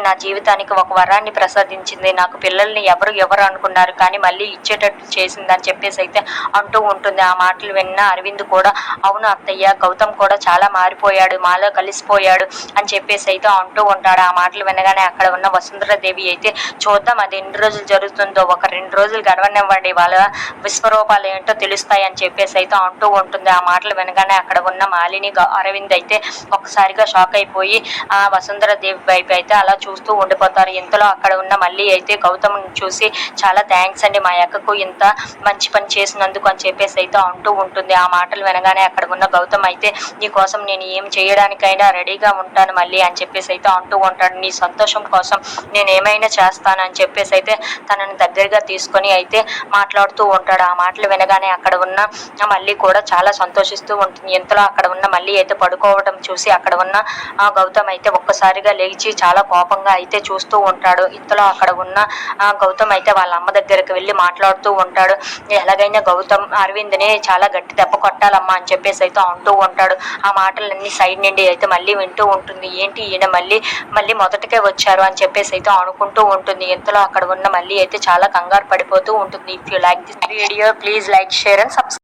నా జీవితానికి ఒక వరాన్ని ప్రసాదించింది, నాకు పిల్లల్ని ఎవరు అనుకున్నారు కానీ మళ్ళీ ఇచ్చేటట్లు చేసిందని చెప్పేసి అయితే అంటూ ఉంటుంది. ఆ మాటలు విన్న అరవింద్ కూడా అవును అత్తయ్య, గౌతమ్ కూడా చాలా మారిపోయాడు, మాలో కలిసిపోయాడు అని చెప్పేసి అయితే అంటూ ఉంటాడు. ఆ మాటలు వినగానే అక్కడ ఉన్న వసుంధరాదేవి అయితే చూద్దాం అది ఎన్ని రోజులు జరుగుతుందో, ఒక 2 రోజులు గడవనివ్వండి, వాళ్ళ విశ్వరూపాలు ఏంటో తెలుస్తాయి అని చెప్పేసి అయితే అంటూ ఉంటుంది. ఆ మాటలు వినగానే అక్కడ ఉన్న మాలిని అరవింద్ అయితే ఒక్కసారిగా షాక్ అయిపోయి ఆ వసుంధరాదేవి వైపు అయితే అలా చూస్తూ ఉండిపోతారు. ఇంతలో అక్కడ ఉన్న మళ్ళీ అయితే గౌతమ్ చూసి చాలా థ్యాంక్స్ అండి, మా అక్కకు ఇంత మంచి పని చేసినందుకు అని చెప్పేసి అయితే అంటూ ఉంటుంది. ఆ మాటలు వినగానే అక్కడ ఉన్న గౌతమ్ అయితే నీ కోసం నేను ఏం చేయడానికైనా రెడీగా ఉంటాను మళ్ళీ అని చెప్పేసి అయితే అంటూ ఉంటాడు. నీ సంతోషం కోసం నేను ఏమైనా చేస్తాను అని చెప్పేసి అయితే తనని దగ్గరగా తీసుకొని అయితే మాట్లాడుతూ ఉంటాడు. ఆ మాటలు వినగానే అక్కడ ఉన్న మళ్ళీ కూడా చాలా సంతోషిస్తూ ఉంటుంది. ఇంతలో అక్కడ ఉన్న మళ్ళీ అయితే పడుకోవడం చూసి అక్కడ ఉన్న గౌతమ్ అయితే ఒక్కసారిగా లేచి చాలా కోపంగా అయితే చూస్తూ ఉంటాడు. ఇంతలో అక్కడ ఉన్న గౌతమ్ అయితే వాళ్ళ అమ్మ దగ్గరికి వెళ్ళి మాట్లాడుతూ ఉంటాడు. ఎలాగైనా గౌతమ్ అరవింద్ని చాలా గట్టి దెబ్బ కొట్టాలమ్మా అని చెప్పేసి అయితే అంటూ ఉంటాడు. ఆ మాటలన్నీ సైడ్ నుండి అయితే మళ్ళీ వింటూ ఉంటుంది. ఏంటి ఈయన మళ్ళీ మొదటికే వచ్చారు అని చెప్పేసి అయితే అనుకుంటూ ఉంటుంది. ఇంతలో అక్కడ ఉన్న మళ్ళీ అయితే చాలా కంగారు పడిపోతూ ఉంటుంది. If you like this video please like, share and subscribe.